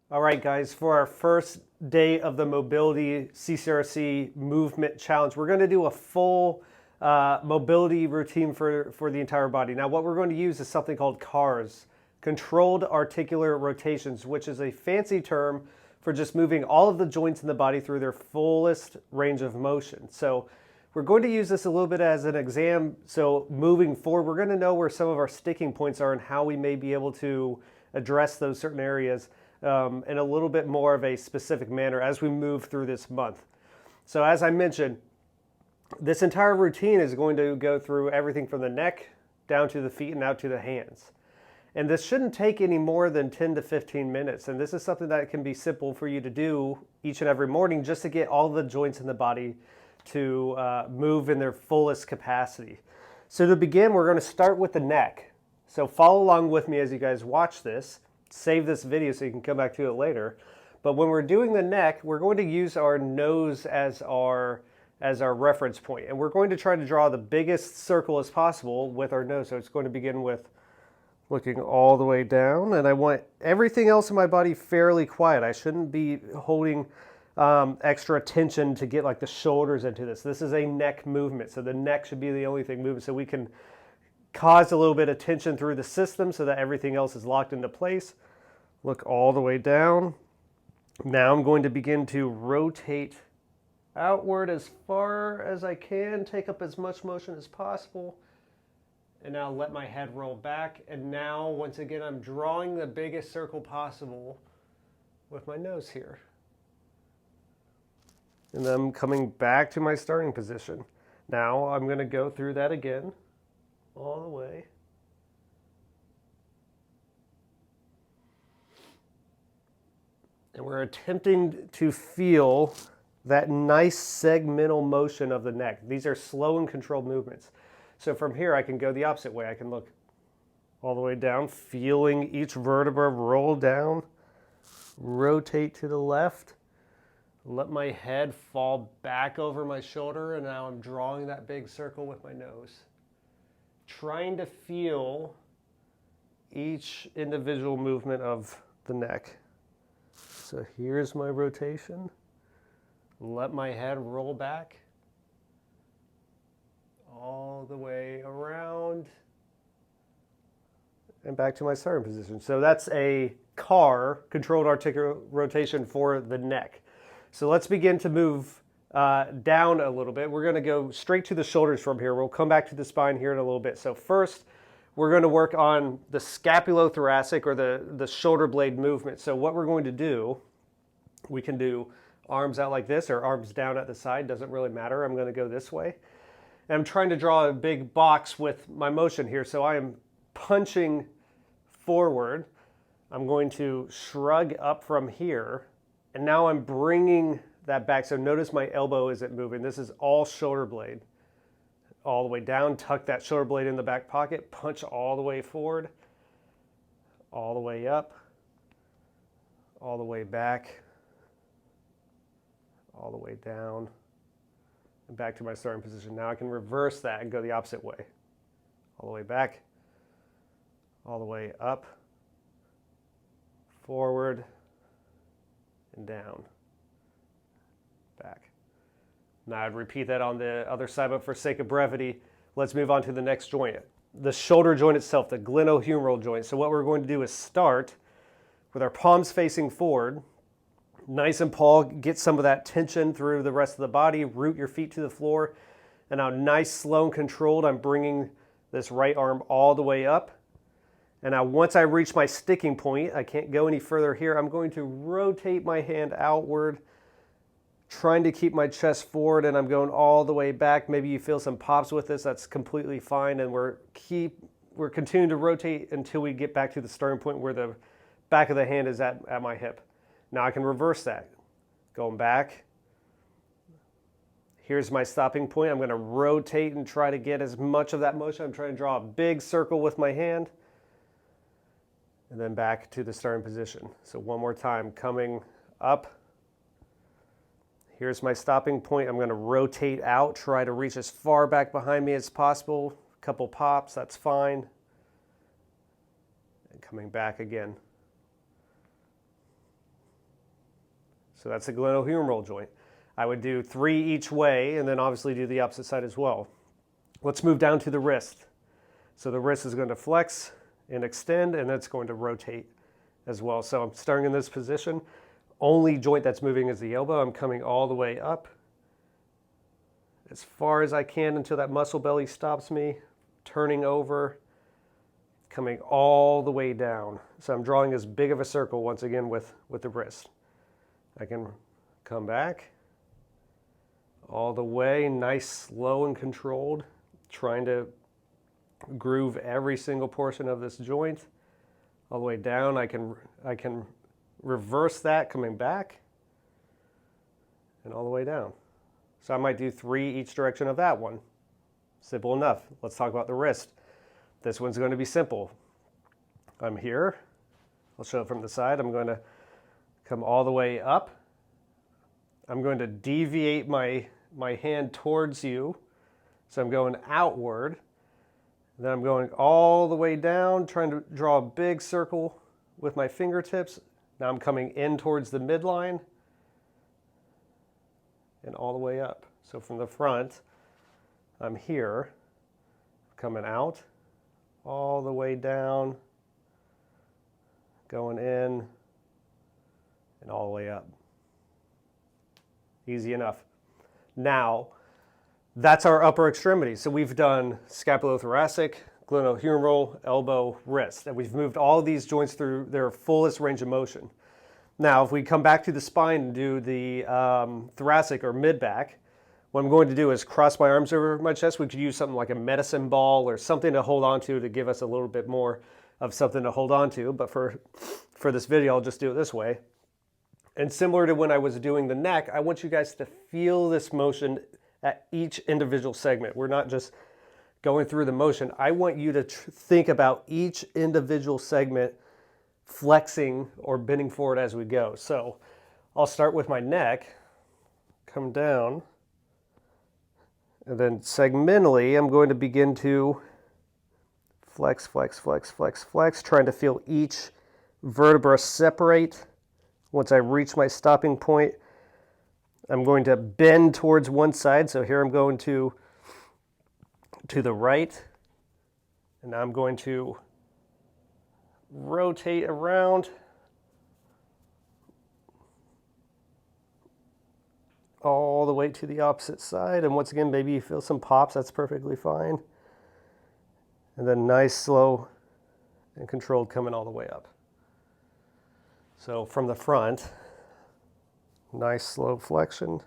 All right, guys, for our first day of the mobility CCRC movement challenge, we're going to do a full mobility routine for the entire body. Now, what we're going to use is something called CARS, controlled articular rotations, which is a fancy term for just moving all of the joints in the body through their fullest range of motion. So we're going to use this a little bit as an exam. So moving forward, we're going to know where some of our sticking points are and how we may be able to address those certain areas in a little bit more of a specific manner as we move through this month. So as I mentioned, this entire routine is going to go through everything from the neck down to the feet and out to the hands. And this shouldn't take any more than 10 to 15 minutes. And this is something that can be simple for you to do each and every morning just to get all the joints in the body to move in their fullest capacity. So to begin, we're going to start with the neck. So follow along with me as you guys watch this. Save this video so you can come back to it later. But when we're doing the neck, we're going to use our nose as our reference point. And we're going to try to draw the biggest circle as possible with our nose. So it's going to begin with looking all the way down. And I want everything else in my body fairly quiet. I shouldn't be holding extra tension to get like the shoulders into this. This is a neck movement. So the neck should be the only thing moving. So we can cause a little bit of tension through the system so that everything else is locked into place. Look all the way down. Now I'm going to begin to rotate outward as far as I can, take up as much motion as possible. And now let my head roll back. And now, once again, I'm drawing the biggest circle possible with my nose here. And then I'm coming back to my starting position. Now I'm going to go through that again, all the way. And we're attempting to feel that nice segmental motion of the neck. These are slow and controlled movements. So from here, I can go the opposite way. I can look all the way down, feeling each vertebra roll down, rotate to the left, let my head fall back over my shoulder, and now I'm drawing that big circle with my nose. Trying to feel each individual movement of the neck. So here's my rotation. Let my head roll back all the way around and back to my starting position. So that's a CAR, controlled articular rotation for the neck. So let's begin to move down a little bit. We're going to go straight to the shoulders from here. We'll come back to the spine here in a little bit. So first, we're going to work on the scapulothoracic or the shoulder blade movement. So what we're going to do, we can do arms out like this or arms down at the side. Doesn't really matter. I'm going to go this way. And I'm trying to draw a big box with my motion here. So I am punching forward. I'm going to shrug up from here. And now I'm bringing that back. So notice my elbow isn't moving. This is all shoulder blade. All the way down, tuck that shoulder blade in the back pocket, punch all the way forward, all the way up, all the way back, all the way down, and back to my starting position. Now I can reverse that and go the opposite way. All the way back, all the way up, forward, and down, back. Now I'd repeat that on the other side, but for sake of brevity, let's move on to the next joint. The shoulder joint itself, the glenohumeral joint. So what we're going to do is start with our palms facing forward, nice and tall, get some of that tension through the rest of the body, root your feet to the floor, and now nice, slow and controlled, I'm bringing this right arm all the way up. And now once I reach my sticking point, I can't go any further here, I'm going to rotate my hand outward, trying to keep my chest forward, and I'm going all the way back. Maybe you feel some pops with this, that's completely fine. And we're continuing to rotate until we get back to the starting point where the back of the hand is at my hip. Now I can reverse that. Going back. Here's my stopping point. I'm going to rotate and try to get as much of that motion. I'm trying to draw a big circle with my hand. And then back to the starting position. So one more time, coming up. Here's my stopping point. I'm going to rotate out, try to reach as far back behind me as possible. A couple pops, that's fine. And coming back again. So that's the glenohumeral joint. I would do 3 each way and then obviously do the opposite side as well. Let's move down to the wrist. So the wrist is going to flex and extend, and it's going to rotate as well. So I'm starting in this position. Only joint that's moving is the elbow. I'm coming all the way up as far as I can until that muscle belly stops me, turning over, coming all the way down. So I'm drawing as big of a circle once again with the wrist. I can come back all the way, nice, slow and controlled, trying to groove every single portion of this joint all the way down. I can reverse that coming back and all the way down. So I might do 3 each direction of that one. Simple enough. Let's talk about the wrist. This one's going to be simple. I'm here. I'll show it from the side. I'm going to come all the way up. I'm going to deviate my hand towards you. So I'm going outward. Then I'm going all the way down, trying to draw a big circle with my fingertips. Now I'm coming in towards the midline and all the way up. So from the front, I'm here, coming out, all the way down, going in, and all the way up. Easy enough. Now, that's our upper extremity. So we've done scapulothoracic, glenohumeral, elbow, wrist, and we've moved all of these joints through their fullest range of motion. Now, if we come back to the spine and do the thoracic or mid-back, what I'm going to do is cross my arms over my chest. We could use something like a medicine ball or something to hold on to give us a little bit more of something to hold on to. But for this video, I'll just do it this way. And similar to when I was doing the neck, I want you guys to feel this motion at each individual segment. We're not just going through the motion. I want you to think about each individual segment flexing or bending forward as we go. So I'll start with my neck, come down, and then segmentally I'm going to begin to flex, flex, flex, flex, flex, trying to feel each vertebra separate. Once I reach my stopping point, I'm going to bend towards one side. So here I'm going to the right, and now I'm going to rotate around all the way to the opposite side. And once again, maybe you feel some pops, that's perfectly fine. And then nice, slow, and controlled coming all the way up. So from the front, nice, slow flexion.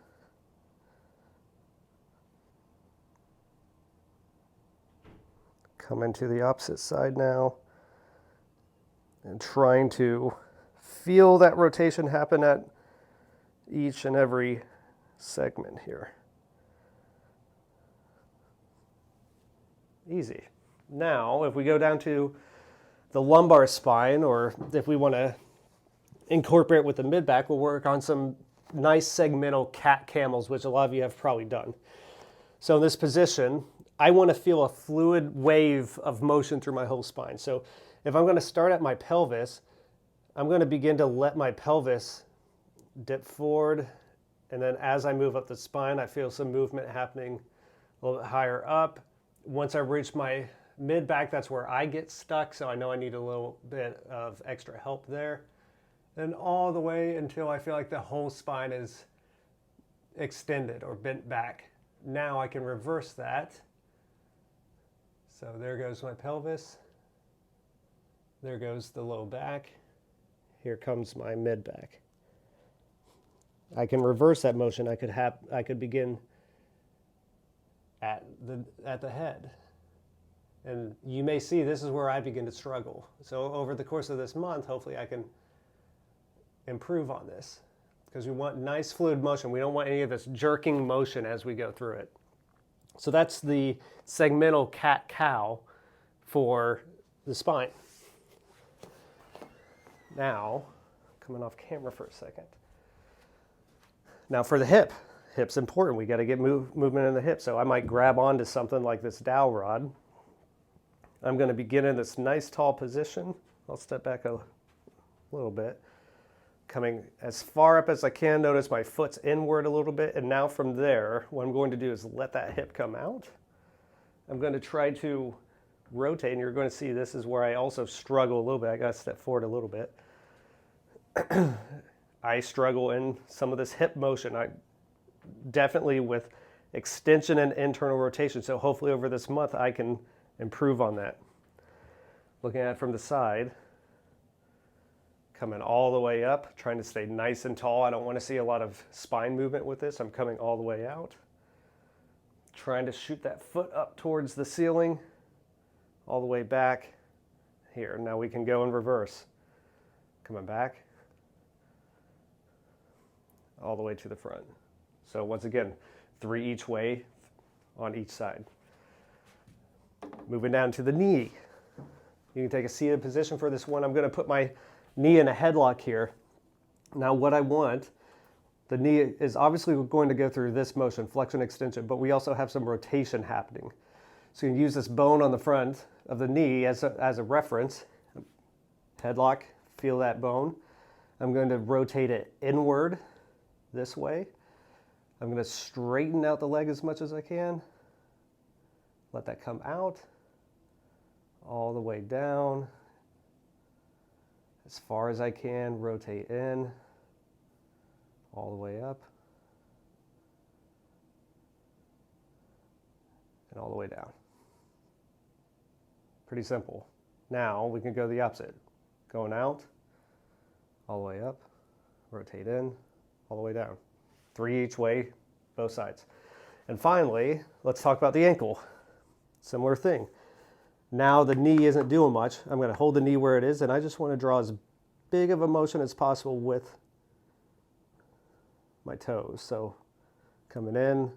Come into the opposite side now. And trying to feel that rotation happen at each and every segment here. Easy. Now, if we go down to the lumbar spine, or if we want to incorporate with the mid-back, we'll work on some nice segmental cat camels, which a lot of you have probably done. So in this position, I want to feel a fluid wave of motion through my whole spine. So if I'm going to start at my pelvis, I'm going to begin to let my pelvis dip forward, and then as I move up the spine, I feel some movement happening a little bit higher up. Once I reach my mid-back, that's where I get stuck, so I know I need a little bit of extra help there. And all the way until I feel like the whole spine is extended or bent back. Now I can reverse that. So there goes my pelvis. There goes the low back. Here comes my mid-back. I can reverse that motion. I could begin at the head. And you may see this is where I begin to struggle. So over the course of this month, hopefully I can improve on this, because we want nice fluid motion. We don't want any of this jerking motion as we go through it. So that's the segmental cat-cow for the spine. Now, coming off camera for a second. Now for the hip. Hip's important. We got to get movement in the hip. So I might grab onto something like this dowel rod. I'm going to begin in this nice tall position. I'll step back a little bit. Coming as far up as I can. Notice my foot's inward a little bit. And now from there, what I'm going to do is let that hip come out. I'm going to try to rotate, and you're going to see this is where I also struggle a little bit. I got to step forward a little bit. I struggle in some of this hip motion. I definitely with extension and internal rotation. So hopefully over this month I can improve on that. Looking at it from the side, coming all the way up, trying to stay nice and tall. I don't want to see a lot of spine movement with this. I'm coming all the way out. Trying to shoot that foot up towards the ceiling, all the way back here. Now we can go in reverse. Coming back, all the way to the front. So once again, 3 each way on each side. Moving down to the knee. You can take a seated position for this one. I'm going to put my knee in a headlock here. Now what I want, the knee is obviously going to go through this motion, flexion, extension, but we also have some rotation happening. So you can use this bone on the front of the knee as a reference. Headlock, feel that bone. I'm going to rotate it inward this way. I'm going to straighten out the leg as much as I can. Let that come out. All the way down. As far as I can, rotate in. All the way up. And all the way down. Pretty simple. Now we can go the opposite. Going out, all the way up, rotate in, all the way down. 3 each way, both sides. And finally, let's talk about the ankle. Similar thing. Now the knee isn't doing much. I'm going to hold the knee where it is, and I just want to draw as big of a motion as possible with my toes. So coming in,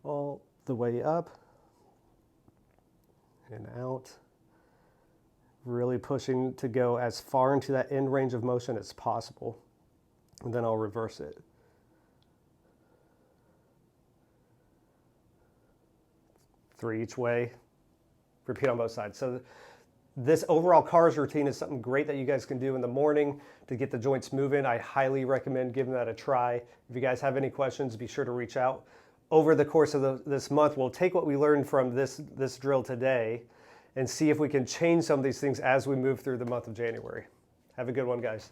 all the way up and out. Really pushing to go as far into that end range of motion as possible. And then I'll reverse it. Three each way. Repeat on both sides. So this overall CARS routine is something great that you guys can do in the morning to get the joints moving. I highly recommend giving that a try. If you guys have any questions, be sure to reach out. Over the course of this month, we'll take what we learned from this drill today and see if we can change some of these things as we move through the month of January. Have a good one, guys.